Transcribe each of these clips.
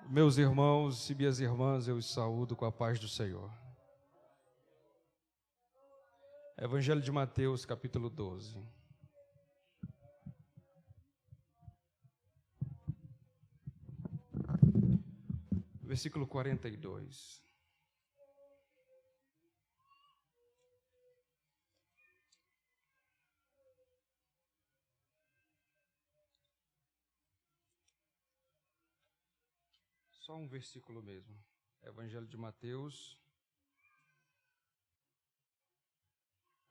Meus irmãos e minhas irmãs, eu os saúdo com a paz do Senhor. Evangelho de Mateus, capítulo 12. Versículo 42. Só um versículo mesmo. Evangelho de Mateus,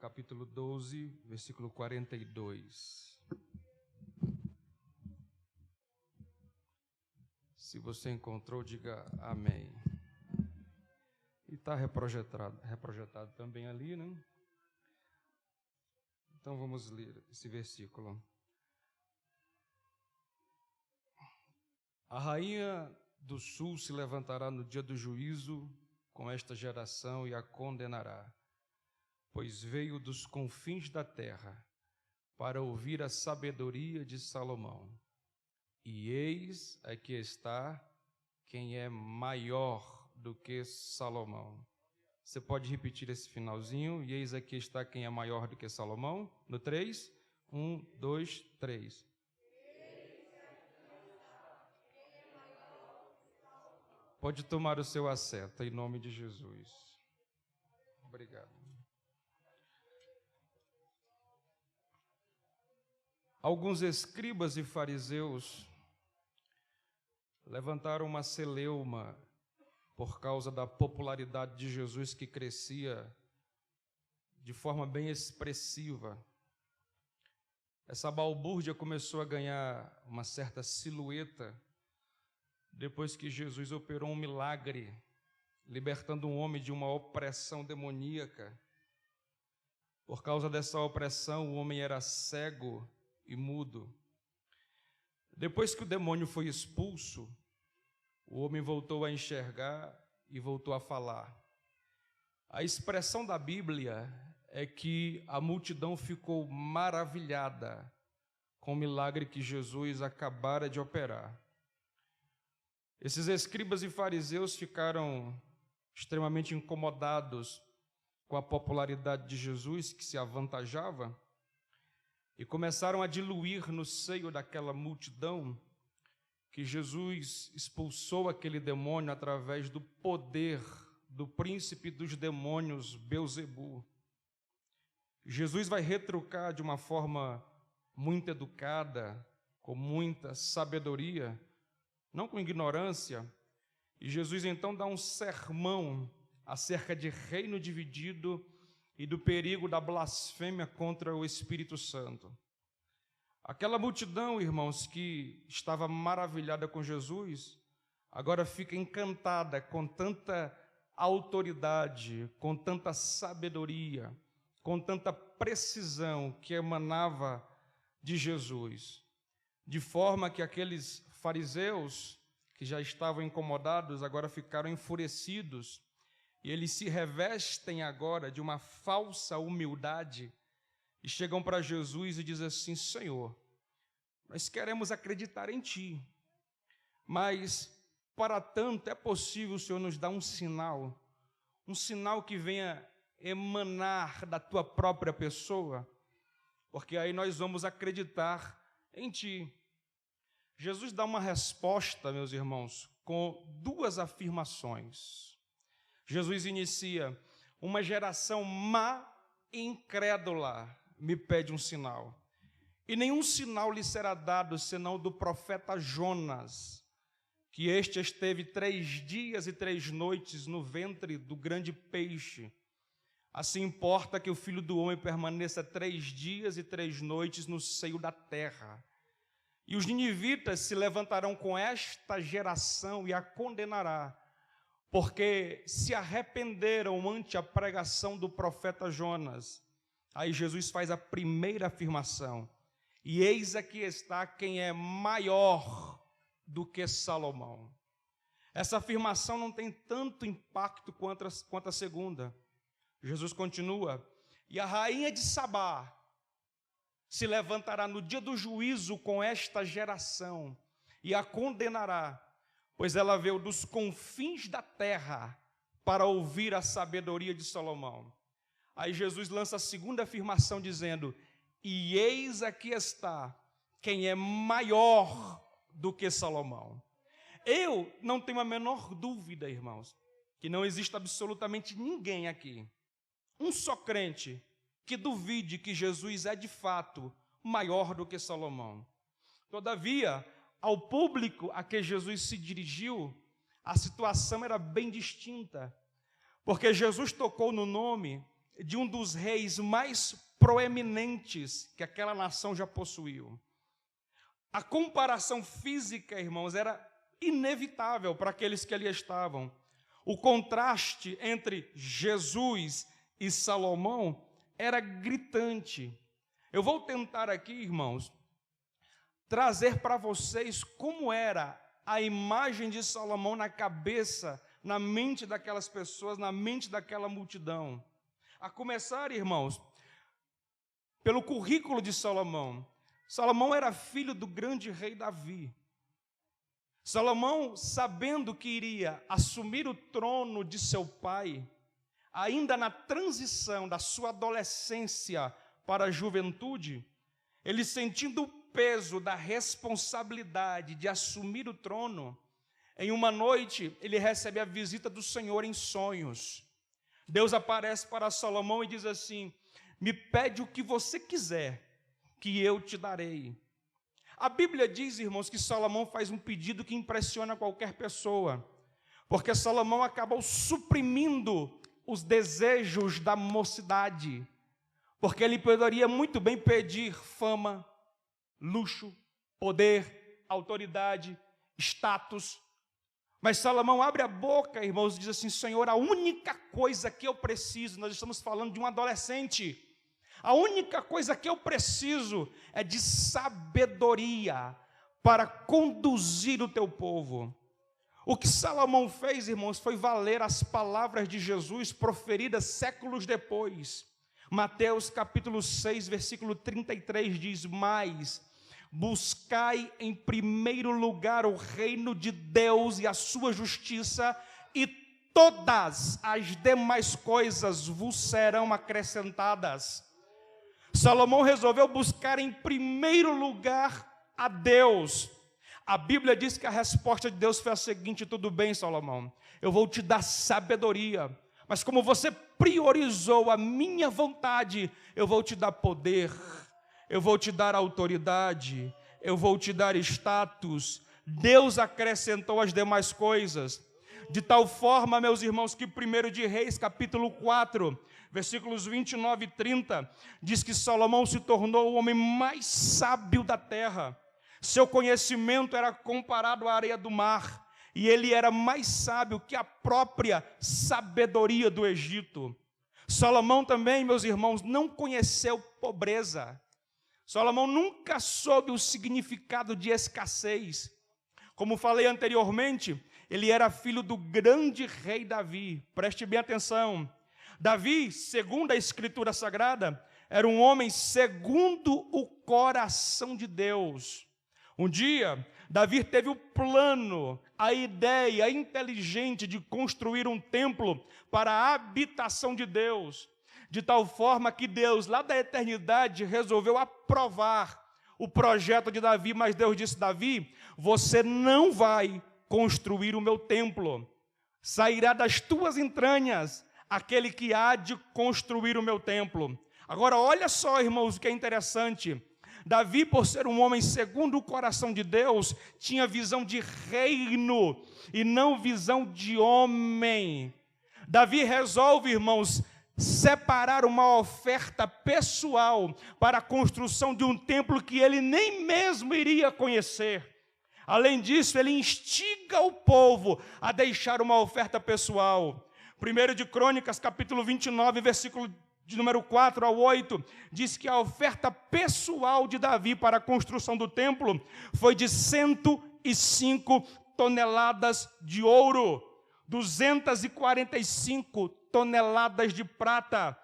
capítulo 12, versículo 42. Se você encontrou, diga amém. E está reprojetado também ali, né? Então vamos ler esse versículo. A rainha do sul se levantará no dia do juízo com esta geração e a condenará, pois veio dos confins da terra para ouvir a sabedoria de Salomão. E eis aqui está quem é maior do que Salomão. Você pode repetir esse finalzinho? E eis aqui está quem é maior do que Salomão? No 3? 1, 2, 3. Pode tomar o seu assento, em nome de Jesus. Obrigado. Alguns escribas e fariseus levantaram uma celeuma por causa da popularidade de Jesus, que crescia de forma bem expressiva. Essa balbúrdia começou a ganhar uma certa silhueta depois que Jesus operou um milagre, libertando um homem de uma opressão demoníaca. Por causa dessa opressão, o homem era cego e mudo. Depois que o demônio foi expulso, o homem voltou a enxergar e voltou a falar. A expressão da Bíblia é que a multidão ficou maravilhada com o milagre que Jesus acabara de operar. Esses escribas e fariseus ficaram extremamente incomodados com a popularidade de Jesus, que se avantajava, e começaram a diluir no seio daquela multidão que Jesus expulsou aquele demônio através do poder do príncipe dos demônios, Belzebu. Jesus vai retrucar de uma forma muito educada, com muita sabedoria, não com ignorância, e Jesus então dá um sermão acerca de reino dividido e do perigo da blasfêmia contra o Espírito Santo. Aquela multidão, irmãos, que estava maravilhada com Jesus, agora fica encantada com tanta autoridade, com tanta sabedoria, com tanta precisão que emanava de Jesus, de forma que aqueles fariseus que já estavam incomodados agora ficaram enfurecidos, e eles se revestem agora de uma falsa humildade e chegam para Jesus e dizem assim: Senhor, nós queremos acreditar em Ti, mas para tanto é possível o Senhor nos dar um sinal que venha emanar da Tua própria pessoa, porque aí nós vamos acreditar em Ti. Jesus dá uma resposta, meus irmãos, com duas afirmações. Jesus inicia: uma geração má e incrédula me pede um sinal, e nenhum sinal lhe será dado, senão do profeta Jonas, que este esteve 3 dias e 3 noites no ventre do grande peixe. Assim importa que o Filho do Homem permaneça 3 dias e 3 noites no seio da terra. E os ninivitas se levantarão com esta geração e a condenará, porque se arrependeram ante a pregação do profeta Jonas. Aí Jesus faz a primeira afirmação: e eis aqui está quem é maior do que Salomão. Essa afirmação não tem tanto impacto quanto a segunda. Jesus continua: e a rainha de Sabá se levantará no dia do juízo com esta geração e a condenará, pois ela veio dos confins da terra para ouvir a sabedoria de Salomão. Aí Jesus lança a segunda afirmação dizendo: e eis aqui está quem é maior do que Salomão. Eu não tenho a menor dúvida, irmãos, que não existe absolutamente ninguém aqui, um só crente, que duvide que Jesus é de fato maior do que Salomão. Todavia, ao público a que Jesus se dirigiu, a situação era bem distinta, porque Jesus tocou no nome de um dos reis mais proeminentes que aquela nação já possuiu. A comparação física, irmãos, era inevitável para aqueles que ali estavam. O contraste entre Jesus e Salomão era gritante. Eu vou tentar aqui, irmãos, trazer para vocês como era a imagem de Salomão na cabeça, na mente daquelas pessoas, na mente daquela multidão. A começar, irmãos, pelo currículo de Salomão. Salomão era filho do grande rei Davi. Salomão, sabendo que iria assumir o trono de seu pai, ainda na transição da sua adolescência para a juventude, ele sentindo o peso da responsabilidade de assumir o trono, em uma noite ele recebe a visita do Senhor em sonhos. Deus aparece para Salomão e diz assim: me pede o que você quiser, que eu te darei. A Bíblia diz, irmãos, que Salomão faz um pedido que impressiona qualquer pessoa, porque Salomão acabou suprimindo os desejos da mocidade, porque ele poderia muito bem pedir fama, luxo, poder, autoridade, status, mas Salomão abre a boca, irmãos, e diz assim: Senhor, a única coisa que eu preciso, nós estamos falando de um adolescente, a única coisa que eu preciso é de sabedoria para conduzir o teu povo. O que Salomão fez, irmãos, foi valer as palavras de Jesus proferidas séculos depois. Mateus capítulo 6, versículo 33 diz: mas buscai em primeiro lugar o reino de Deus e a sua justiça, e todas as demais coisas vos serão acrescentadas. Salomão resolveu buscar em primeiro lugar a Deus. A Bíblia diz que a resposta de Deus foi a seguinte: tudo bem, Salomão, eu vou te dar sabedoria, mas como você priorizou a minha vontade, eu vou te dar poder, eu vou te dar autoridade, eu vou te dar status. Deus acrescentou as demais coisas, de tal forma, meus irmãos, que 1 de Reis, capítulo 4, versículos 29 e 30, diz que Salomão se tornou o homem mais sábio da terra. Seu conhecimento era comparado à areia do mar, e ele era mais sábio que a própria sabedoria do Egito. Salomão também, meus irmãos, não conheceu pobreza. Salomão nunca soube o significado de escassez. Como falei anteriormente, ele era filho do grande rei Davi. Preste bem atenção. Davi, segundo a Escritura Sagrada, era um homem segundo o coração de Deus. Um dia, Davi teve o plano, a ideia inteligente de construir um templo para a habitação de Deus, de tal forma que Deus, lá da eternidade, resolveu aprovar o projeto de Davi, mas Deus disse: Davi, você não vai construir o meu templo, sairá das tuas entranhas aquele que há de construir o meu templo. Agora, olha só, irmãos, o que é interessante. Davi, por ser um homem segundo o coração de Deus, tinha visão de reino e não visão de homem. Davi resolve, irmãos, separar uma oferta pessoal para a construção de um templo que ele nem mesmo iria conhecer. Além disso, ele instiga o povo a deixar uma oferta pessoal. 1 de Crônicas, capítulo 29, versículo de número 4 ao 8, diz que a oferta pessoal de Davi para a construção do templo foi de 105 toneladas de ouro, 245 toneladas de prata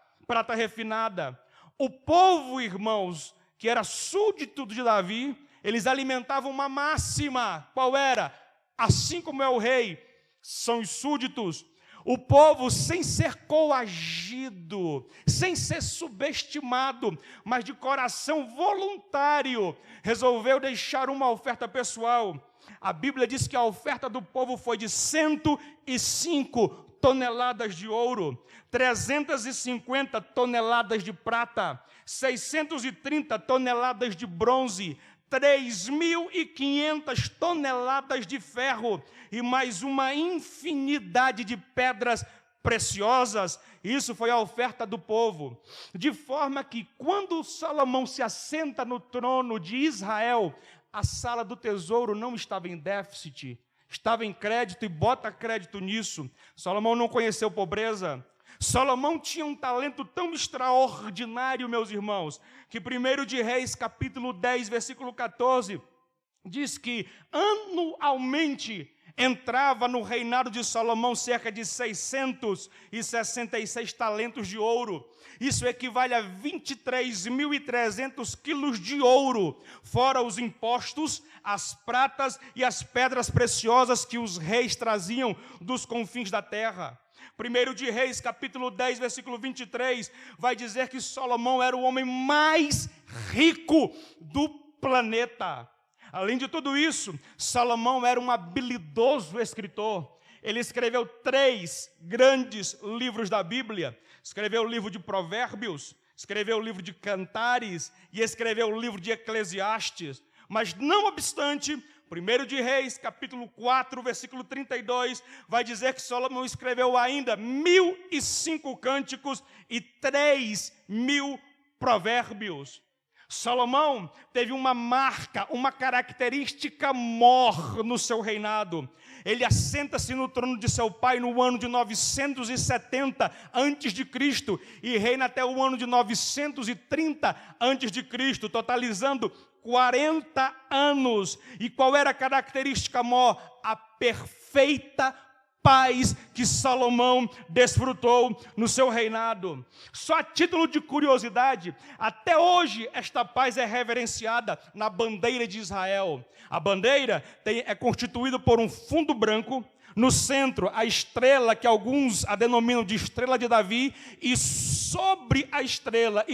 refinada. O povo, irmãos, que era súdito de Davi, eles alimentavam uma máxima. Qual era? assim como é o rei, são os súditos. O povo, sem ser coagido, sem ser subestimado, mas de coração voluntário, resolveu deixar uma oferta pessoal. A Bíblia diz que a oferta do povo foi de 105 toneladas de ouro, 350 toneladas de prata, 630 toneladas de bronze, 3.500 toneladas de ferro e mais uma infinidade de pedras preciosas. Isso foi a oferta do povo. De forma que, quando Salomão se assenta no trono de Israel, a sala do tesouro não estava em déficit, estava em crédito, e bota crédito nisso. Salomão não conheceu pobreza. Salomão tinha um talento tão extraordinário, meus irmãos, que 1 de Reis, capítulo 10, versículo 14, diz que anualmente entrava no reinado de Salomão cerca de 666 talentos de ouro. Isso equivale a 23.300 quilos de ouro, fora os impostos, as pratas e as pedras preciosas que os reis traziam dos confins da terra. 1 de Reis, capítulo 10, versículo 23, vai dizer que Salomão era o homem mais rico do planeta. Além de tudo isso, Salomão era um habilidoso escritor. Ele escreveu 3 grandes livros da Bíblia. Escreveu o livro de Provérbios, escreveu o livro de Cantares e escreveu o livro de Eclesiastes. Mas não obstante, 1 de Reis, capítulo 4, versículo 32, vai dizer que Salomão escreveu ainda 1.005 cânticos e 3.000 provérbios. Salomão teve uma marca, uma característica maior no seu reinado. Ele assenta-se no trono de seu pai no ano de 970 a.C. e reina até o ano de 930 a.C., totalizando 40 anos. E qual era a característica maior? A perfeita paz que Salomão desfrutou no seu reinado. Só a título de curiosidade, até hoje esta paz é reverenciada na bandeira de Israel. A bandeira é constituída por um fundo branco, no centro a estrela, que alguns a denominam de estrela de Davi, e sobre a estrela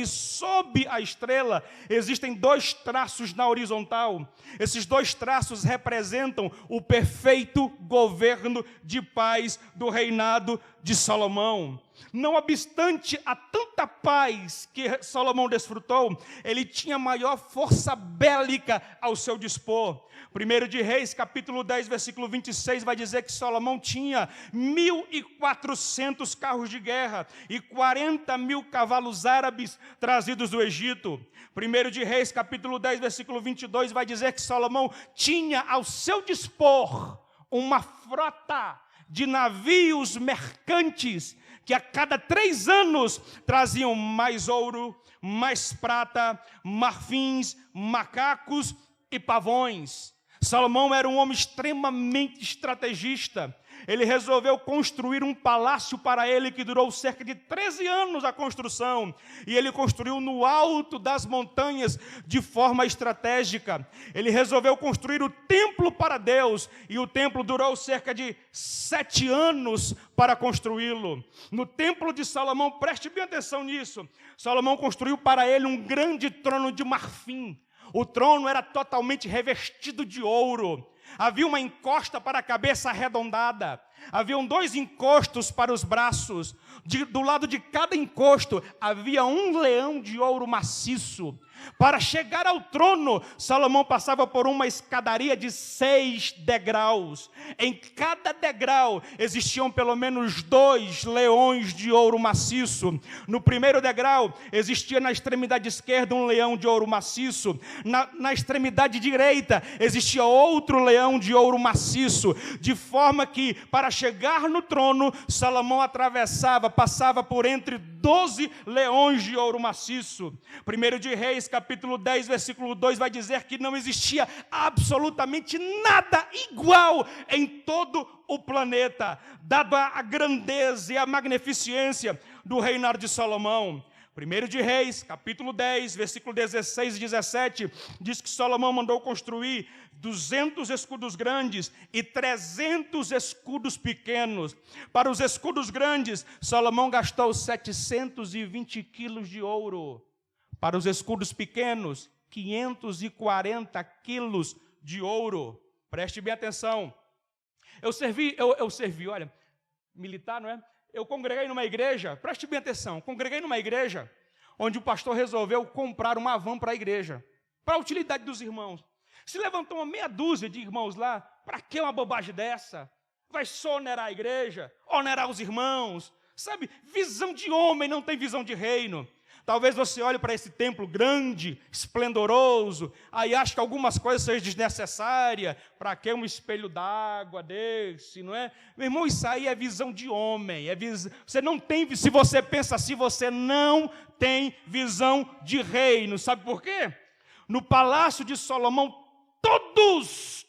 existem 2 traços na horizontal. Esses 2 traços representam o perfeito governo de paz do reinado de Salomão. Não obstante a tanta paz que Salomão desfrutou, ele tinha maior força bélica ao seu dispor. 1 de Reis, capítulo 10, versículo 26, vai dizer que Salomão tinha 1.400 carros de guerra e 40.000 cavalos árabes trazidos do Egito. 1 de Reis, capítulo 10, versículo 22, vai dizer que Salomão tinha ao seu dispor uma frota de navios mercantes que a cada 3 anos traziam mais ouro, mais prata, marfins, macacos e pavões. Salomão era um homem extremamente estrategista. Ele resolveu construir um palácio para ele que durou cerca de 13 anos a construção. E ele construiu no alto das montanhas de forma estratégica. Ele resolveu construir o templo para Deus. E o templo durou cerca de 7 anos para construí-lo. No templo de Salomão, preste bem atenção nisso, Salomão construiu para ele um grande trono de marfim. O trono era totalmente revestido de ouro. Havia uma encosta para a cabeça arredondada. Haviam 2 encostos para os braços. Do lado de cada encosto havia um leão de ouro maciço. Para chegar ao trono, Salomão passava por uma escadaria de 6 degraus. Em cada degrau existiam pelo menos 2 leões de ouro maciço. No primeiro degrau existia na extremidade esquerda um leão de ouro maciço. Na extremidade direita existia outro leão de ouro maciço. De forma que, para chegar no trono, Salomão passava por entre 12 leões de ouro maciço. 1 de Reis, capítulo 10, versículo 2, vai dizer que não existia absolutamente nada igual em todo o planeta, dado a grandeza e a magnificência do reinado de Salomão. 1 de Reis, capítulo 10, versículo 16 e 17, diz que Salomão mandou construir 200 escudos grandes e 300 escudos pequenos. Para os escudos grandes, Salomão gastou 720 quilos de ouro. Para os escudos pequenos, 540 quilos de ouro. Preste bem atenção. Eu servi, olha, militar, não é? Eu congreguei numa igreja, preste bem atenção, congreguei numa igreja onde o pastor resolveu comprar uma van para a igreja, para a utilidade dos irmãos. Se levantou uma meia dúzia de irmãos lá, para que uma bobagem dessa? Vai só onerar a igreja, onerar os irmãos, sabe? Visão de homem, não tem visão de reino. Talvez você olhe para esse templo grande, esplendoroso, aí acha que algumas coisas sejam desnecessárias. Para que um espelho d'água desse, não é? Meu irmão, isso aí é visão de homem. Você não tem, se você pensa assim, você não tem visão de reino. Sabe por quê? No palácio de Salomão, todos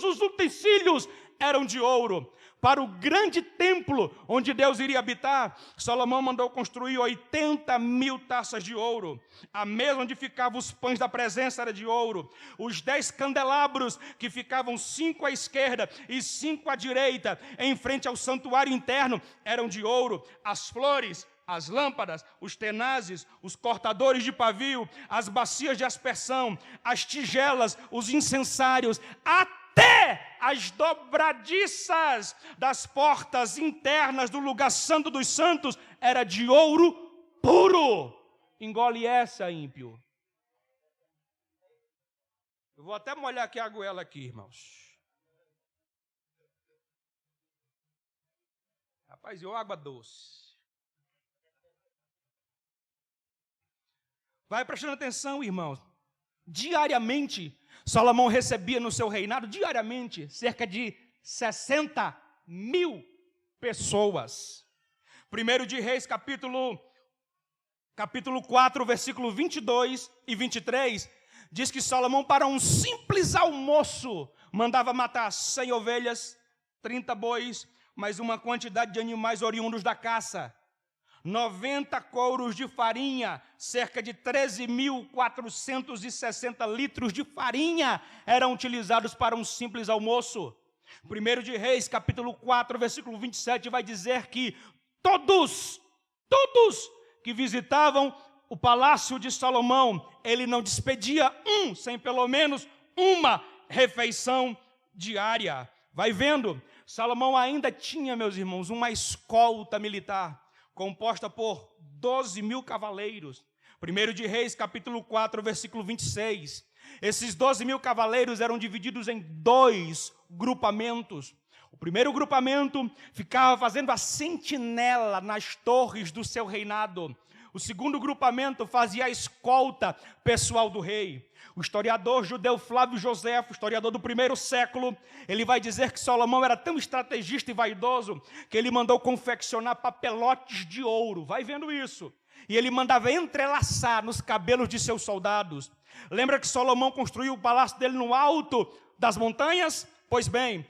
os utensílios eram de ouro. Para o grande templo onde Deus iria habitar, Salomão mandou construir 80.000 taças de ouro. A mesa onde ficavam os pães da presença era de ouro. Os 10 candelabros que ficavam 5 à esquerda e 5 à direita, em frente ao santuário interno, eram de ouro. As flores, as lâmpadas, os tenazes, os cortadores de pavio, as bacias de aspersão, as tigelas, os incensários, até as dobradiças das portas internas do lugar santo dos santos era de ouro puro. Engole essa, ímpio. Eu vou até molhar aqui a goela aqui, irmãos. Rapaz, e água doce. Vai prestando atenção, irmãos. Diariamente, Salomão recebia no seu reinado, diariamente, cerca de 60.000 pessoas. 1 de Reis, capítulo 4, versículo 22 e 23, diz que Salomão, para um simples almoço, mandava matar 100 ovelhas, 30 bois, mais uma quantidade de animais oriundos da caça. 90 couros de farinha, cerca de 13.460 litros de farinha eram utilizados para um simples almoço. 1 de Reis, capítulo 4, versículo 27, vai dizer que todos que visitavam o palácio de Salomão, ele não despedia sem pelo menos uma refeição diária. Vai vendo, Salomão ainda tinha, meus irmãos, uma escolta militar, composta por 12.000 cavaleiros. 1 de Reis, capítulo 4, versículo 26. Esses 12.000 cavaleiros eram divididos em 2 grupamentos. O primeiro grupamento ficava fazendo a sentinela nas torres do seu reinado. O segundo grupamento fazia a escolta pessoal do rei. O historiador judeu Flávio Joséfo, historiador do 1º século, ele vai dizer que Salomão era tão estrategista e vaidoso que ele mandou confeccionar papelotes de ouro. Vai vendo isso. E ele mandava entrelaçar nos cabelos de seus soldados. Lembra que Salomão construiu o palácio dele no alto das montanhas? Pois bem,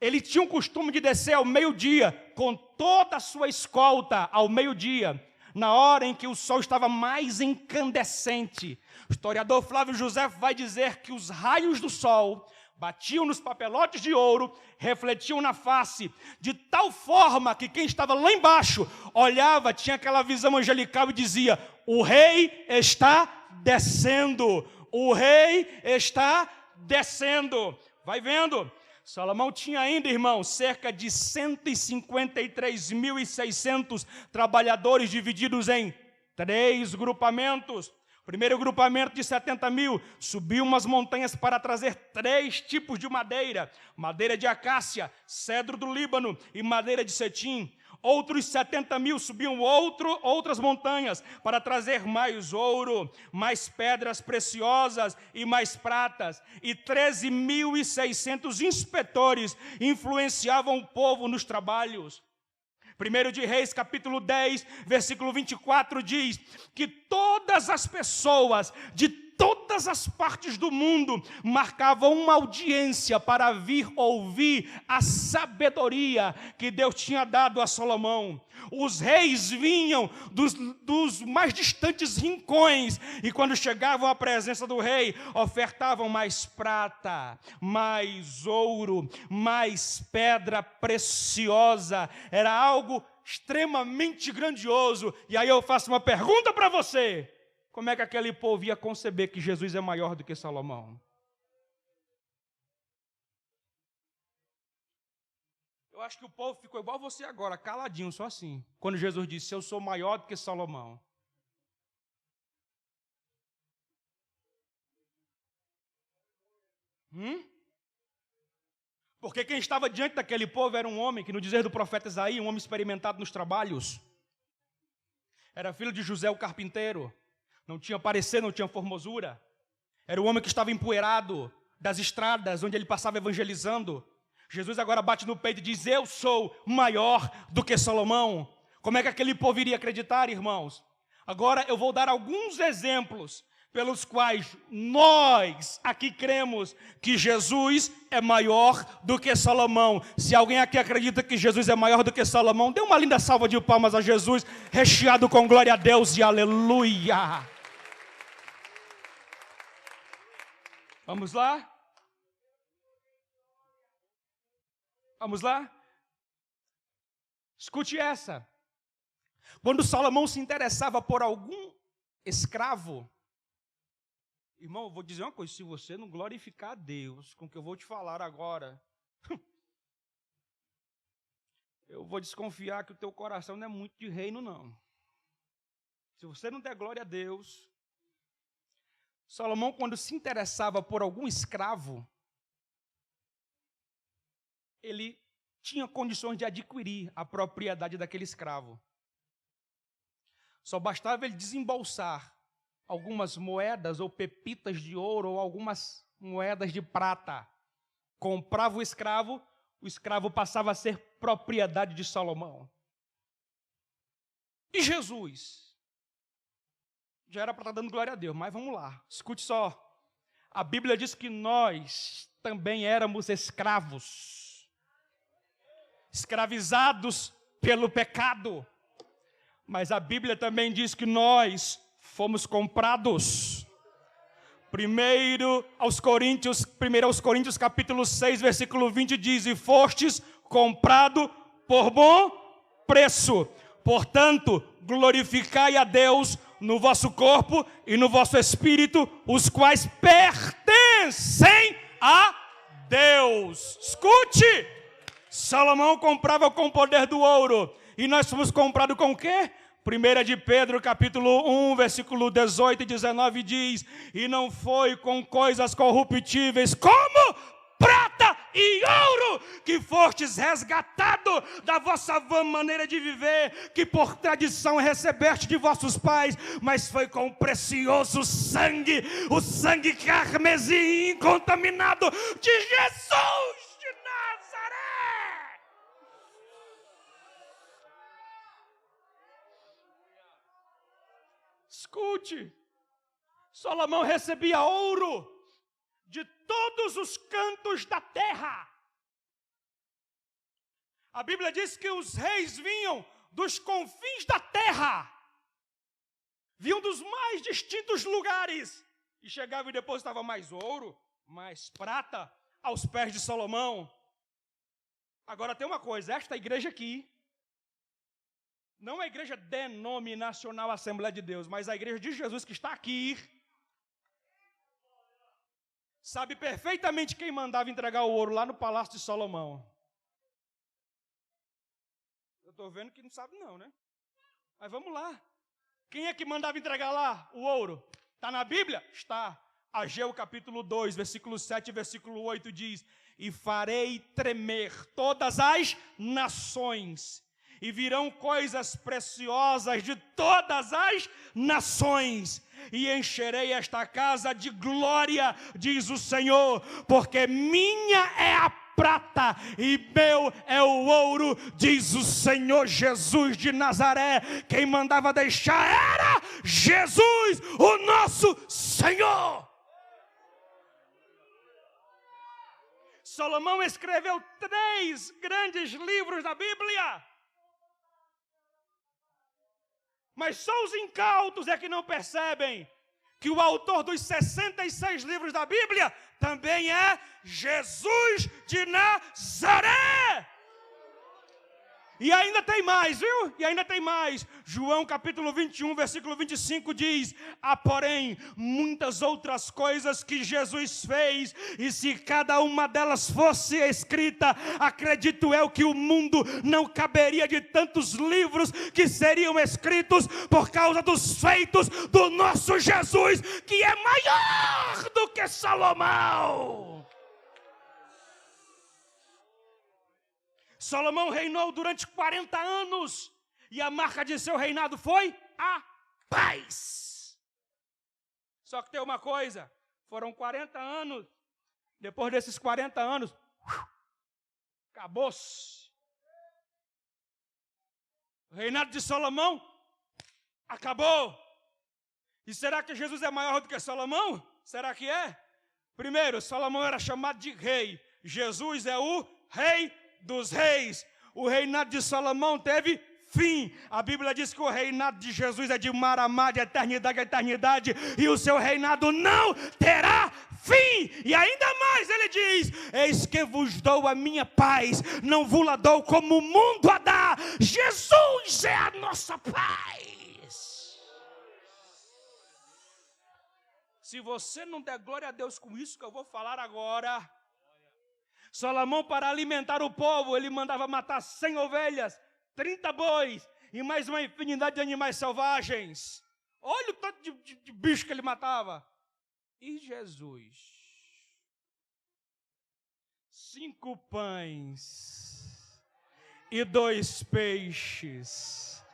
ele tinha o costume de descer ao meio-dia com toda a sua escolta ao meio-dia, na hora em que o sol estava mais incandescente. O historiador Flávio Joséfo vai dizer que os raios do sol batiam nos papelotes de ouro, refletiam na face, de tal forma que quem estava lá embaixo olhava, tinha aquela visão angelical e dizia: o rei está descendo, o rei está descendo. Vai vendo? Salomão tinha ainda, irmão, cerca de 153.600 trabalhadores divididos em 3 grupamentos. O primeiro grupamento de 70.000 subiu umas montanhas para trazer 3 tipos de madeira: madeira de acácia, cedro do Líbano e madeira de cetim. Outros 70.000 subiam outras montanhas para trazer mais ouro, mais pedras preciosas e mais pratas. E 13.600 inspetores influenciavam o povo nos trabalhos. 1 de Reis, capítulo 10, versículo 24, diz que todas as pessoas de toda todas as partes do mundo marcavam uma audiência para vir ouvir a sabedoria que Deus tinha dado a Salomão. Os reis vinham dos mais distantes rincões e quando chegavam à presença do rei, ofertavam mais prata, mais ouro, mais pedra preciosa. Era algo extremamente grandioso. E aí eu faço uma pergunta para você: como é que aquele povo ia conceber que Jesus é maior do que Salomão? Eu acho que o povo ficou igual você agora, caladinho, só assim, quando Jesus disse: eu sou maior do que Salomão. Porque quem estava diante daquele povo era um homem que, no dizer do profeta Isaías, um homem experimentado nos trabalhos. Era filho de José o carpinteiro. Não tinha parecer, não tinha formosura. Era o homem que estava empoeirado das estradas onde ele passava evangelizando. Jesus agora bate no peito e diz: eu sou maior do que Salomão. Como é que aquele povo iria acreditar, irmãos? Agora eu vou dar alguns exemplos pelos quais nós aqui cremos que Jesus é maior do que Salomão. Se alguém aqui acredita que Jesus é maior do que Salomão, dê uma linda salva de palmas a Jesus, recheado com glória a Deus e aleluia. Vamos lá? Vamos lá? Escute essa. Quando Salomão se interessava por algum escravo, irmão, eu vou dizer uma coisa: se você não glorificar a Deus com o que eu vou te falar agora, eu vou desconfiar que o teu coração não é muito de reino, não. Se você não der glória a Deus, Salomão, quando se interessava por algum escravo, ele tinha condições de adquirir a propriedade daquele escravo. Só bastava ele desembolsar algumas moedas ou pepitas de ouro ou algumas moedas de prata. Comprava o escravo passava a ser propriedade de Salomão. E Jesus? Já era para estar dando glória a Deus, mas vamos lá, escute só. A Bíblia diz que nós também éramos escravos. Escravizados pelo pecado. Mas a Bíblia também diz que nós fomos comprados. 1 aos Coríntios capítulo 6, versículo 20 diz: e fostes comprado por bom preço. Portanto, glorificai a Deus no vosso corpo e no vosso espírito, os quais pertencem a Deus. Escute! Salomão comprava com o poder do ouro. E nós fomos comprados com o quê? 1 de Pedro, capítulo 1, versículo 18 e 19 diz: e não foi com coisas corruptíveis, como prata e ouro, que fostes resgatado da vossa vã maneira de viver, que por tradição recebeste de vossos pais, mas foi com precioso sangue, o sangue carmesim incontaminado de Jesus de Nazaré. Escute, Salomão recebia ouro de todos os cantos da terra. A Bíblia diz que os reis vinham dos confins da terra, vinham dos mais distintos lugares, e chegavam e depositavam mais ouro, mais prata aos pés de Salomão. Agora tem uma coisa, esta igreja aqui, não a igreja denominacional Assembleia de Deus, mas a igreja de Jesus que está aqui, sabe perfeitamente quem mandava entregar o ouro lá no palácio de Salomão. Eu estou vendo que não sabe não, né? Mas vamos lá. Quem é que mandava entregar lá o ouro? Está na Bíblia? Está. Ageu capítulo 2, versículo 7 e versículo 8 diz: e farei tremer todas as nações, e virão coisas preciosas de todas as nações, e encherei esta casa de glória, diz o Senhor, porque minha é a prata e meu é o ouro, diz o Senhor Jesus de Nazaré. Quem mandava deixar era Jesus, o nosso Senhor. Salomão escreveu 3 grandes livros da Bíblia. Mas só os incautos é que não percebem que o autor dos 66 livros da Bíblia também é Jesus de Nazaré. E ainda tem mais, viu? E ainda tem mais. João capítulo 21, versículo 25 diz: há, porém, muitas outras coisas que Jesus fez, e se cada uma delas fosse escrita, acredito eu que o mundo não caberia de tantos livros que seriam escritos por causa dos feitos do nosso Jesus, que é maior do que Salomão. Salomão reinou durante 40 anos, e a marca de seu reinado foi a paz. Só que tem uma coisa, foram 40 anos, depois desses 40 anos, acabou-se. O reinado de Salomão acabou. E será que Jesus é maior do que Salomão? Será que é? Primeiro, Salomão era chamado de rei, Jesus é o rei dos reis. O reinado de Salomão teve fim. A Bíblia diz que o reinado de Jesus é de maramá, de eternidade a eternidade, e o seu reinado não terá fim. E ainda mais ele diz: eis que vos dou a minha paz, não vos la dou como o mundo a dá. Jesus é a nossa paz. Se você não der glória a Deus com isso que eu vou falar agora, Salomão, para alimentar o povo, ele mandava matar 100 ovelhas, 30 bois e mais uma infinidade de animais selvagens. Olha o tanto de bicho que ele matava. E Jesus, 5 pães e 2 peixes,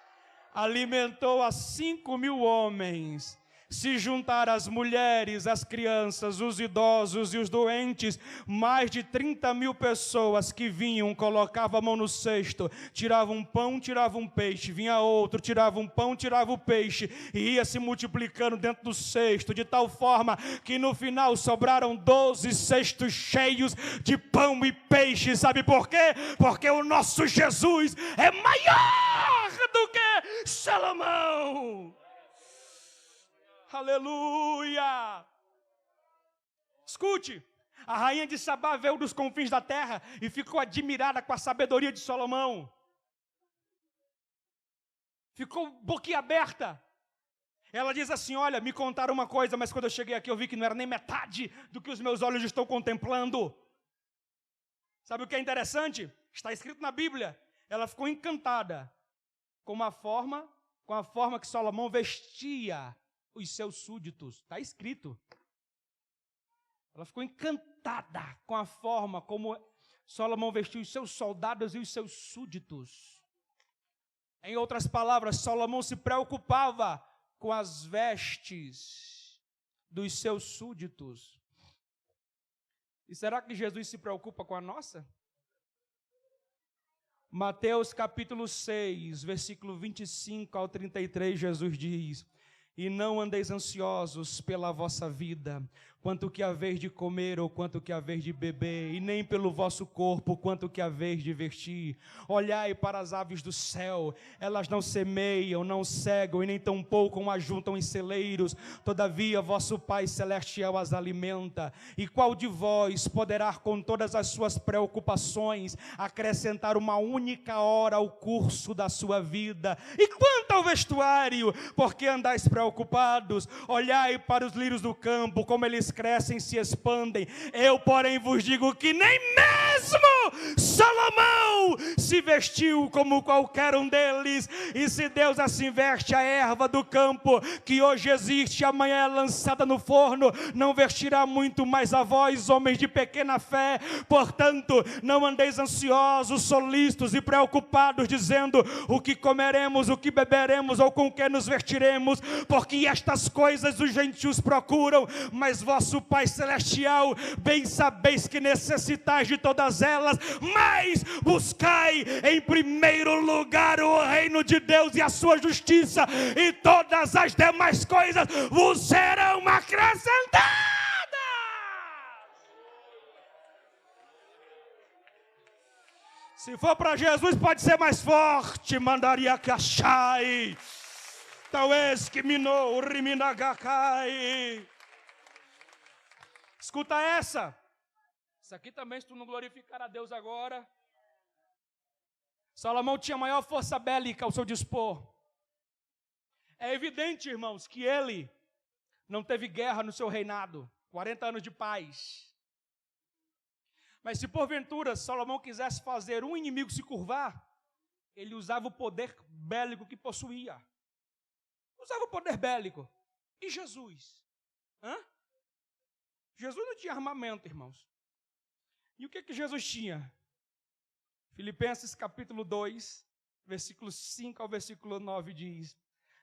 alimentou a 5.000 homens. Se juntar as mulheres, as crianças, os idosos e os doentes, mais de 30.000 pessoas que vinham, colocavam a mão no cesto, tiravam um pão, tiravam um peixe, vinha outro, tirava um pão, tirava o peixe, e ia se multiplicando dentro do cesto, de tal forma que no final sobraram 12 cestos cheios de pão e peixe. Sabe por quê? Porque o nosso Jesus é maior do que Salomão. Aleluia! Escute, a rainha de Sabá veio dos confins da terra e ficou admirada com a sabedoria de Salomão. Ficou boquiaberta. Ela diz assim: olha, me contaram uma coisa, mas quando eu cheguei aqui eu vi que não era nem metade do que os meus olhos estão contemplando. Sabe o que é interessante? Está escrito na Bíblia. Ela ficou encantada com a forma que Salomão vestia os seus súditos. Está escrito. Ela ficou encantada com a forma como Salomão vestiu os seus soldados e os seus súditos. Em outras palavras, Salomão se preocupava com as vestes dos seus súditos. E será que Jesus se preocupa com a nossa? Mateus capítulo 6, versículo 25 ao 33, Jesus diz: e não andeis ansiosos pela vossa vida, quanto que haveis de comer ou quanto que haveis de beber, e nem pelo vosso corpo, quanto que haveis de vestir. Olhai para as aves do céu, elas não semeiam, não cegam, e nem tampouco ajuntam em celeiros, todavia vosso Pai Celestial as alimenta. E qual de vós poderá, com todas as suas preocupações, acrescentar uma única hora ao curso da sua vida? E quanto ao vestuário, porque andais preocupados? Olhai para os lírios do campo, como eles crescem, se expandem. Eu, porém, vos digo que nem mesmo Salomão se vestiu como qualquer um deles. E se Deus assim veste a erva do campo, que hoje existe, amanhã é lançada no forno, não vestirá muito mais a vós, homens de pequena fé. Portanto, não andeis ansiosos, solícitos e preocupados, dizendo: o que comeremos, o que beberemos, ou com que nos vestiremos? Porque estas coisas os gentios procuram, mas vosso Pai Celestial bem sabeis que necessitais de todas elas. Mas buscai em primeiro lugar o reino de Deus e a sua justiça, e todas as demais coisas vos serão acrescentadas. Se for para Jesus, pode ser mais forte. Mandaria cachai. Talvez que minou, riminagakai. Escuta essa. Isso aqui também, se tu não glorificar a Deus agora. Salomão tinha a maior força bélica ao seu dispor. É evidente, irmãos, que ele não teve guerra no seu reinado. 40 anos de paz. Mas se porventura Salomão quisesse fazer um inimigo se curvar, ele usava o poder bélico que possuía. Usava o poder bélico. E Jesus? Jesus não tinha armamento, irmãos. E o que Jesus tinha? Filipenses capítulo 2, versículo 5 ao versículo 9 diz: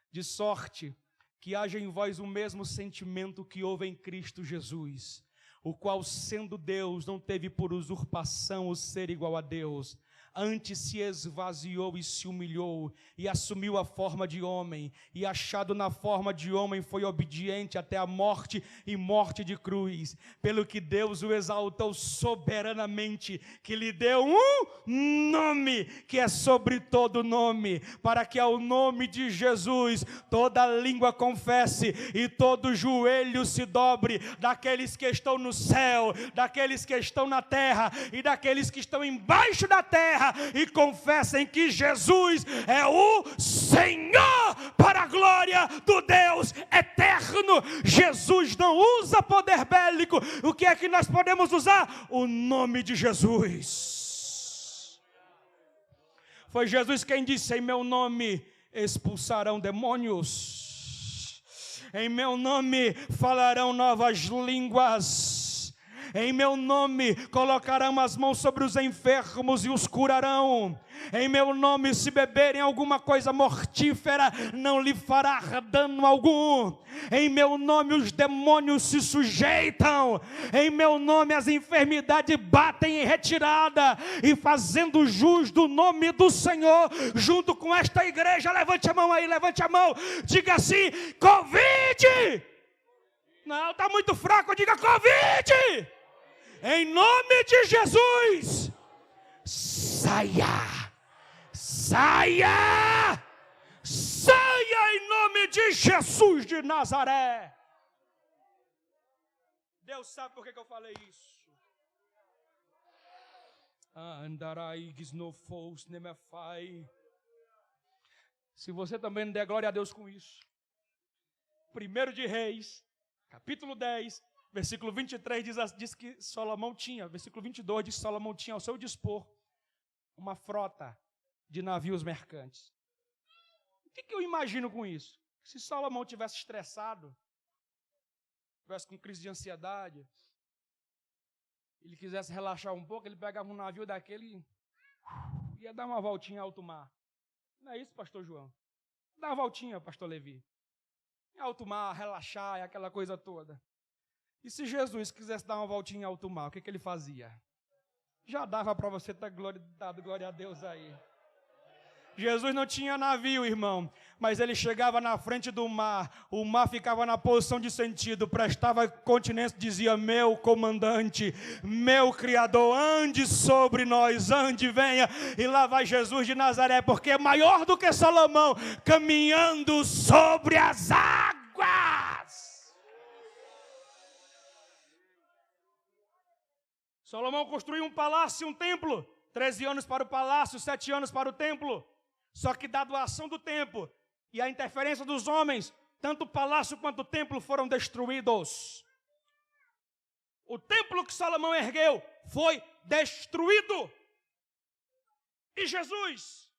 de sorte que haja em vós o mesmo sentimento que houve em Cristo Jesus, o qual, sendo Deus, não teve por usurpação o ser igual a Deus, antes se esvaziou e se humilhou, e assumiu a forma de homem, e achado na forma de homem, foi obediente até a morte e morte de cruz, pelo que Deus o exaltou soberanamente, que lhe deu um nome, que é sobre todo nome, para que ao nome de Jesus, toda língua confesse, e todo joelho se dobre, daqueles que estão no céu, daqueles que estão na terra, e daqueles que estão embaixo da terra, e confessem que Jesus é o Senhor, para a glória do Deus eterno. Jesus não usa poder bélico. O que é que nós podemos usar? O nome de Jesus. Foi Jesus quem disse: em meu nome expulsarão demônios, em meu nome falarão novas línguas, em meu nome colocarão as mãos sobre os enfermos e os curarão. Em meu nome, se beberem alguma coisa mortífera, não lhe fará dano algum. Em meu nome os demônios se sujeitam. Em meu nome as enfermidades batem em retirada. E fazendo jus do nome do Senhor, junto com esta igreja, levante a mão aí, levante a mão. Diga assim: Covid! Não, está muito fraco, diga Covid! Em nome de Jesus, saia! Saia! Saia em nome de Jesus de Nazaré! Deus sabe por que eu falei isso. Se você também não der glória a Deus com isso. 1 de Reis, capítulo 10, versículo 23 diz que Salomão tinha, versículo 22 diz que Salomão tinha ao seu dispor uma frota de navios mercantes. O que eu imagino com isso? Se Salomão tivesse estressado, tivesse com crise de ansiedade, ele quisesse relaxar um pouco, ele pegava um navio daquele e ia dar uma voltinha em alto mar. Não é isso, pastor João? Dá uma voltinha, pastor Levi. Em alto mar, relaxar, e aquela coisa toda. E se Jesus quisesse dar uma voltinha em alto mar, o que ele fazia? Já dava para você ter dado glória a Deus aí. Jesus não tinha navio, irmão, mas ele chegava na frente do mar, o mar ficava na posição de sentido, prestava continência, dizia: meu comandante, meu Criador, ande sobre nós, ande, venha. E lá vai Jesus de Nazaré, porque é maior do que Salomão, caminhando sobre as águas. Salomão construiu um palácio e um templo, 13 anos para o palácio, 7 anos para o templo. Só que da doação do tempo e a interferência dos homens, tanto o palácio quanto o templo foram destruídos. O templo que Salomão ergueu foi destruído. E Jesus,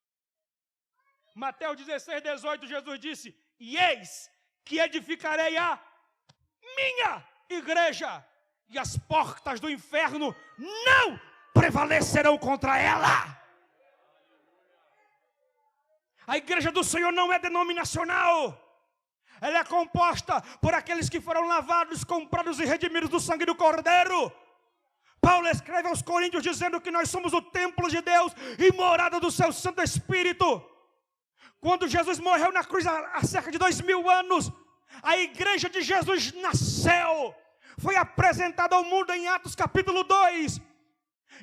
Mateus 16, 18, Jesus disse: e eis que edificarei a minha igreja, e as portas do inferno não prevalecerão contra ela. A igreja do Senhor não é denominacional. Ela é composta por aqueles que foram lavados, comprados e redimidos do sangue do Cordeiro. Paulo escreve aos Coríntios dizendo que nós somos o templo de Deus e morada do seu Santo Espírito. Quando Jesus morreu na cruz há cerca de 2000 anos, a igreja de Jesus nasceu. Foi apresentada ao mundo em Atos capítulo 2.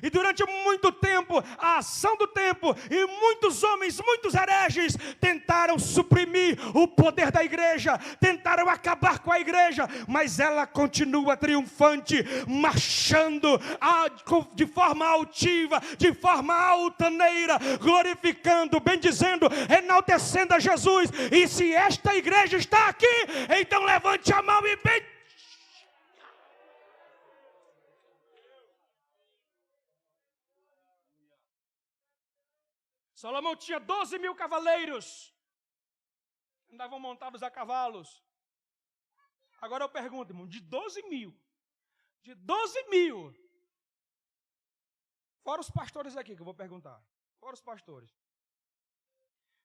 E durante muito tempo, a ação do tempo, e muitos homens, muitos hereges, tentaram suprimir o poder da igreja, tentaram acabar com a igreja, mas ela continua triunfante, marchando de forma altiva, de forma altaneira, glorificando, bendizendo, enaltecendo a Jesus. E se esta igreja está aqui, então levante a mão e bendiga. Salomão tinha 12 mil cavaleiros, andavam montados a cavalos. Agora eu pergunto, irmão, de 12 mil, fora os pastores aqui que eu vou perguntar, fora os pastores,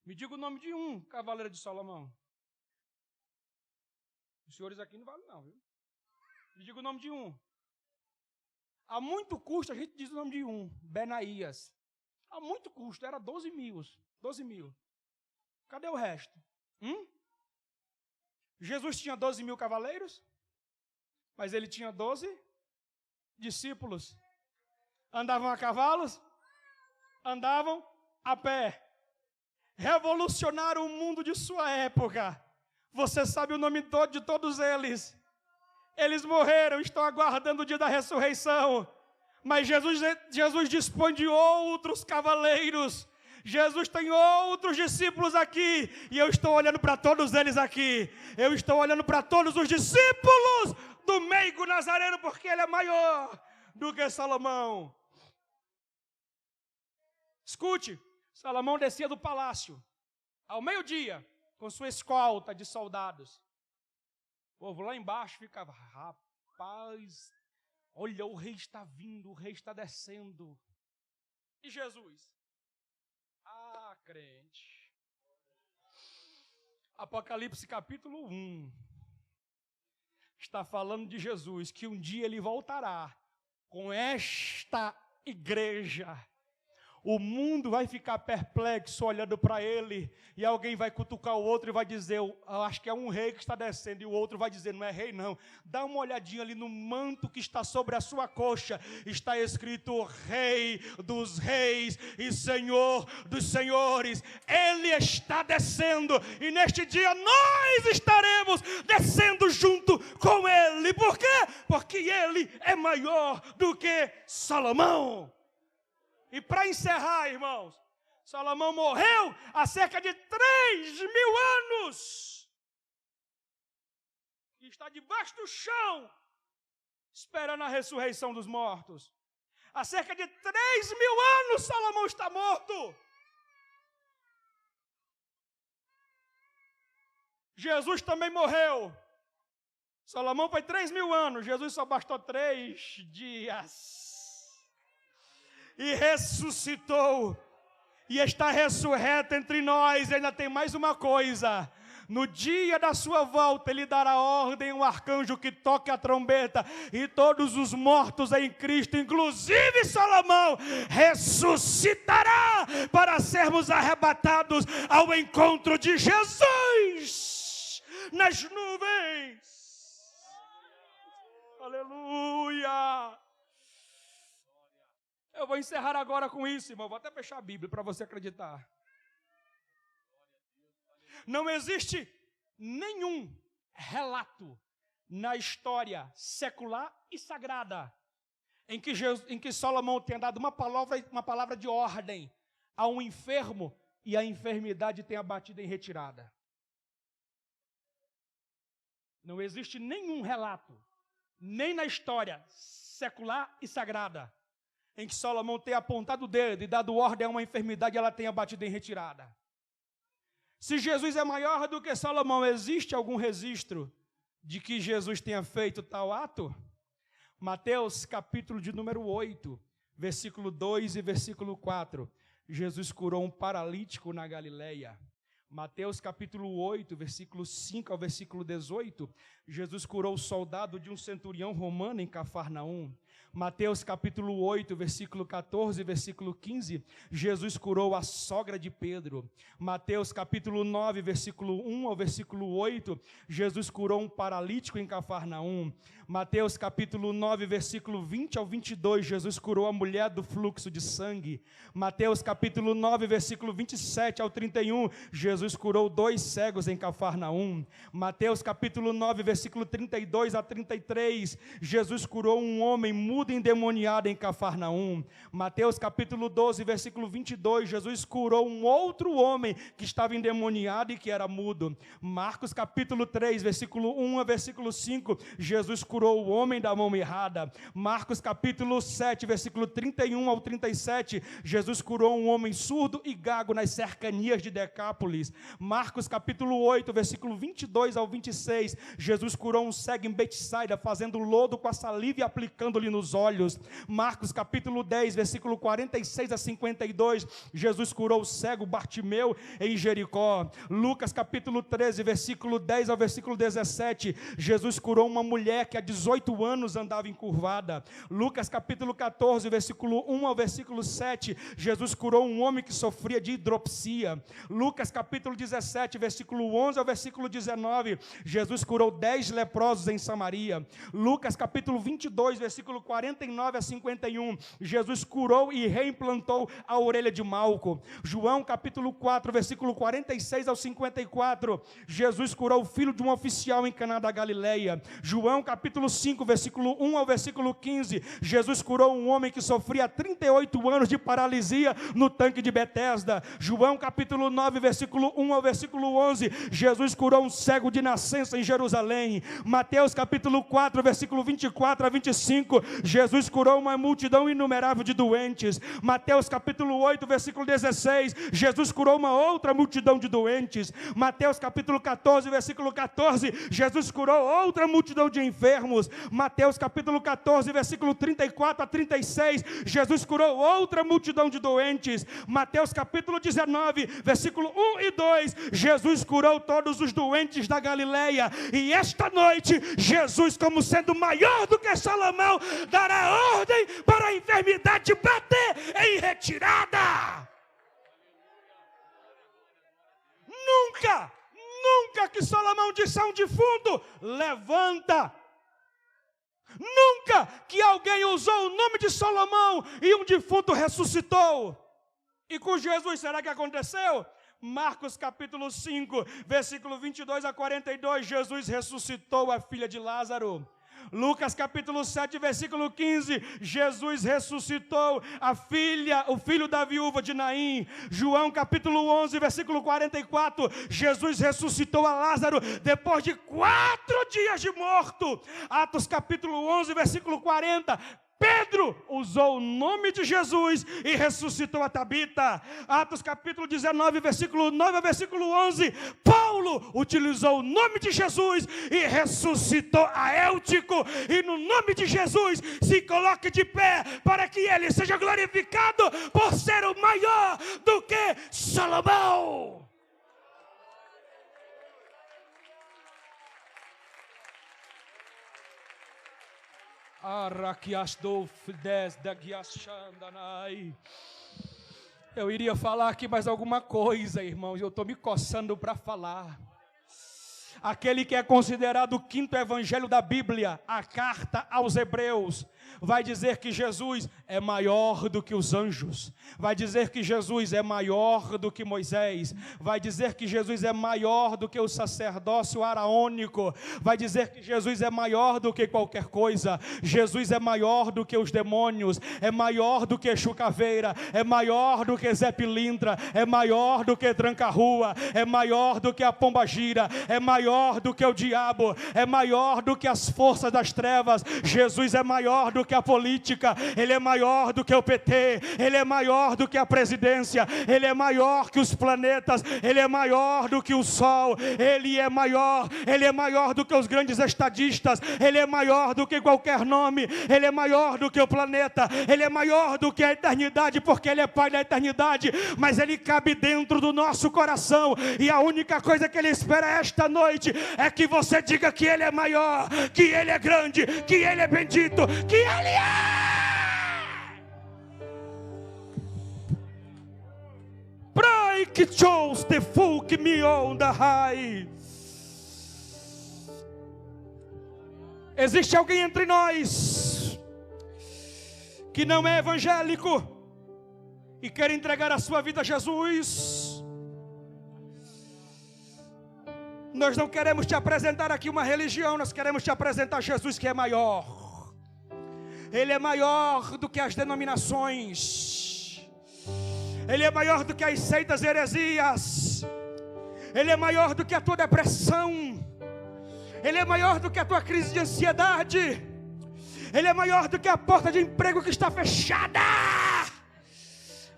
me diga o nome de um cavaleiro de Salomão. Os senhores aqui não valem não, viu? Me diga o nome de um. A muito custo a gente diz o nome de um, Benaías. A muito custo, era 12 mil. Cadê o resto? Jesus tinha 12 mil cavaleiros, mas ele tinha 12 discípulos. Andavam a cavalos, andavam a pé. Revolucionaram o mundo de sua época. Você sabe o nome todo de todos eles. Eles morreram, estão aguardando o dia da ressurreição. Mas Jesus dispõe de outros cavaleiros. Jesus tem outros discípulos aqui. E eu estou olhando para todos eles aqui. Eu estou olhando para todos os discípulos do meigo Nazareno, porque ele é maior do que Salomão. Escute, Salomão descia do palácio ao meio-dia com sua escolta de soldados. O povo lá embaixo ficava, rapaz, olha, o rei está vindo, o rei está descendo. E Jesus? Ah, crente. Apocalipse capítulo 1. Está falando de Jesus, que um dia ele voltará com esta igreja. O mundo vai ficar perplexo olhando para ele, e alguém vai cutucar o outro e vai dizer, eu acho que é um rei que está descendo, e o outro vai dizer, não é rei não. Dá uma olhadinha ali no manto que está sobre a sua coxa, está escrito Rei dos Reis e Senhor dos Senhores. Ele está descendo, e neste dia nós estaremos descendo junto com ele. Por quê? Porque ele é maior do que Salomão. E para encerrar, irmãos, Salomão morreu há cerca de 3.000 anos. E está debaixo do chão, esperando a ressurreição dos mortos. Há cerca de 3.000 anos Salomão está morto. Jesus também morreu. Salomão foi 3.000 anos, Jesus só bastou 3 dias. E ressuscitou, e está ressurreto entre nós. Ainda tem mais uma coisa: no dia da sua volta, ele dará ordem ao arcanjo que toque a trombeta, e todos os mortos em Cristo, inclusive Salomão, ressuscitará para sermos arrebatados ao encontro de Jesus nas nuvens. Aleluia! Eu vou encerrar agora com isso, irmão. Vou até fechar a Bíblia para você acreditar. Não existe nenhum relato na história secular e sagrada em que Salomão tenha dado uma palavra de ordem a um enfermo e a enfermidade tenha batido em retirada. Não existe nenhum relato, nem na história secular e sagrada, em que Salomão tenha apontado o dedo e dado ordem a uma enfermidade e ela tenha batido em retirada. Se Jesus é maior do que Salomão, existe algum registro de que Jesus tenha feito tal ato? Mateus capítulo de número 8, versículo 2 e versículo 4. Jesus curou um paralítico na Galileia. Mateus capítulo 8, versículo 5 ao versículo 18. Jesus curou o soldado de um centurião romano em Cafarnaum. Mateus capítulo 8, versículo 14, versículo 15, Jesus curou a sogra de Pedro. Mateus capítulo 9, versículo 1 ao versículo 8, Jesus curou um paralítico em Cafarnaum. Mateus capítulo 9, versículo 20 ao 22, Jesus curou a mulher do fluxo de sangue. Mateus capítulo 9, versículo 27 ao 31, Jesus curou 2 cegos em Cafarnaum. Mateus capítulo 9, versículo 32 a 33, Jesus curou um homem mudo e endemoniado em Cafarnaum. Mateus capítulo 12, versículo 22, Jesus curou um outro homem que estava endemoniado e que era mudo. Marcos capítulo 3, versículo 1 a versículo 5, Jesus curou o homem da mão errada. Marcos capítulo 7, versículo 31 ao 37, Jesus curou um homem surdo e gago nas cercanias de Decápolis. Marcos capítulo 8, versículo 22 ao 26, Jesus curou um cego em Betsaida, fazendo lodo com a saliva e aplicando-lhe nos olhos. Marcos capítulo 10, versículo 46 a 52, Jesus curou o cego Bartimeu em Jericó. Lucas capítulo 13, versículo 10 ao versículo 17, Jesus curou uma mulher que há 18 anos andava encurvada. Lucas capítulo 14, versículo 1 ao versículo 7, Jesus curou um homem que sofria de hidropsia. Lucas capítulo 17, versículo 11 ao versículo 19, Jesus curou 10 leprosos em Samaria. Lucas capítulo 22, versículo 49 a 51, Jesus curou e reimplantou a orelha de Malco. João capítulo 4, versículo 46 ao 54, Jesus curou o filho de um oficial em Caná da Galileia. João capítulo 5, versículo 1 ao versículo 15, Jesus curou um homem que sofria 38 anos de paralisia no tanque de Betesda. João capítulo 9, versículo 1 ao versículo 11, Jesus curou um cego de nascença em Jerusalém. Mateus capítulo 4, versículo 24 a 25, Jesus curou uma multidão inumerável de doentes. Mateus capítulo 8, versículo 16, Jesus curou uma outra multidão de doentes. Mateus capítulo 14, versículo 14, Jesus curou outra multidão de enfermos. Mateus capítulo 14, versículo 34 a 36, Jesus curou outra multidão de doentes. Mateus capítulo 19, versículo 1 e 2, Jesus curou todos os doentes da Galileia. E esta noite, Jesus, como sendo maior do que Salomão, dará ordem para a enfermidade bater em retirada. Nunca que Salomão disse a um defunto: levanta. Nunca que alguém usou o nome de Salomão e um defunto ressuscitou. E com Jesus, será que aconteceu? Marcos capítulo 5, versículo 22 a 42, Jesus ressuscitou a filha de Lázaro. Lucas capítulo 7, versículo 15, Jesus ressuscitou o filho da viúva de Naim. João capítulo 11, versículo 44, Jesus ressuscitou a Lázaro depois de 4 dias de morto. Atos capítulo 11, versículo 40, Pedro usou o nome de Jesus e ressuscitou a Tabita. Atos capítulo 19, versículo 9 a versículo 11, Paulo utilizou o nome de Jesus e ressuscitou a Eutico. E no nome de Jesus, se coloque de pé para que ele seja glorificado por ser o maior do que Salomão. Eu iria falar aqui mais alguma coisa, irmãos, eu estou me coçando para falar. Aquele que é considerado o 5º evangelho da Bíblia, a carta aos Hebreus, vai dizer que Jesus é maior do que os anjos, vai dizer que Jesus é maior do que Moisés, vai dizer que Jesus é maior do que o sacerdócio araônico, vai dizer que Jesus é maior do que qualquer coisa. Jesus é maior do que os demônios, é maior do que Chucaveira, é maior do que Zé Pilintra, é maior do que Tranca-Rua, é maior do que a Pombagira, é maior do que o diabo, é maior do que as forças das trevas. Jesus é maior do que a política, ele é maior do que o PT, ele é maior do que a presidência, ele é maior que os planetas, ele é maior do que o sol, ele é maior do que os grandes estadistas, ele é maior do que qualquer nome, ele é maior do que o planeta, ele é maior do que a eternidade, porque ele é Pai da eternidade, mas ele cabe dentro do nosso coração, e a única coisa que ele espera esta noite é que você diga que ele é maior, que ele é grande, que ele é bendito, que ele é que chose the folk me on the high. Existe alguém entre nós que não é evangélico e quer entregar a sua vida a Jesus? Nós não queremos te apresentar aqui uma religião, nós queremos te apresentar Jesus, que é maior. Ele é maior do que as denominações. Ele é maior do que as seitas e heresias. Ele é maior do que a tua depressão. Ele é maior do que a tua crise de ansiedade. Ele é maior do que a porta de emprego que está fechada.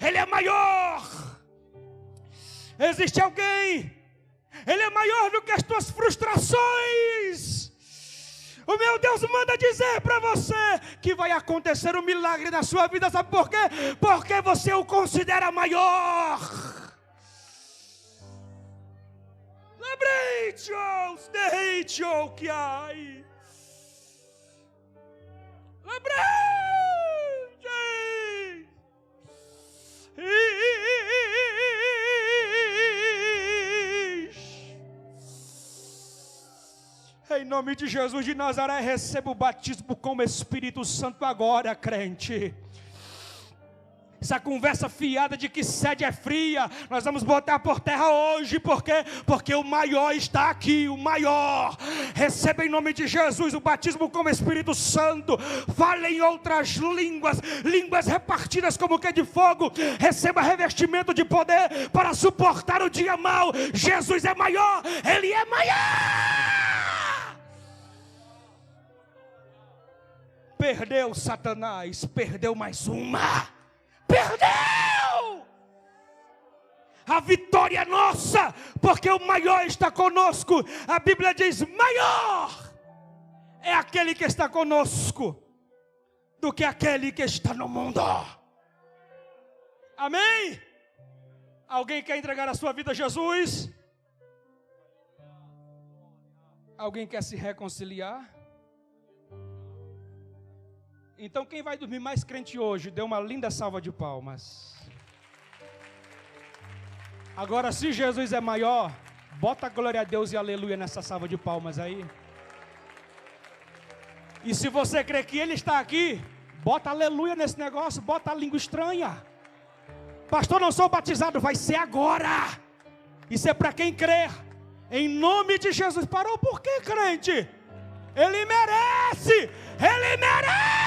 Ele é maior. Existe alguém. Ele é maior do que as tuas frustrações. O meu Deus manda dizer para você que vai acontecer um milagre na sua vida. Sabe por quê? Porque você o considera maior. Lembrei-te, derrei-te, que ai. Lembrei-te. Em nome de Jesus de Nazaré, receba o batismo com o Espírito Santo agora, crente. Essa conversa fiada de que sede é fria, nós vamos botar por terra hoje. Por quê? Porque o maior está aqui, o maior. Receba em nome de Jesus o batismo com o Espírito Santo. Fale em outras línguas, línguas repartidas como que de fogo. Receba revestimento de poder para suportar o dia mau. Jesus é maior, Ele é maior. Perdeu Satanás, perdeu mais uma. Perdeu! A vitória é nossa, porque o maior está conosco. A Bíblia diz: maior é aquele que está conosco do que aquele que está no mundo. Amém? Alguém quer entregar a sua vida a Jesus? Alguém quer se reconciliar? Então quem vai dormir mais crente hoje, dê uma linda salva de palmas. Agora, se Jesus é maior, bota glória a Deus e aleluia nessa salva de palmas aí. E se você crê que Ele está aqui, bota aleluia nesse negócio, bota a língua estranha. Pastor, não sou batizado, vai ser agora. Isso é para quem crer. Em nome de Jesus. Parou por quê, crente? Ele merece! Ele merece!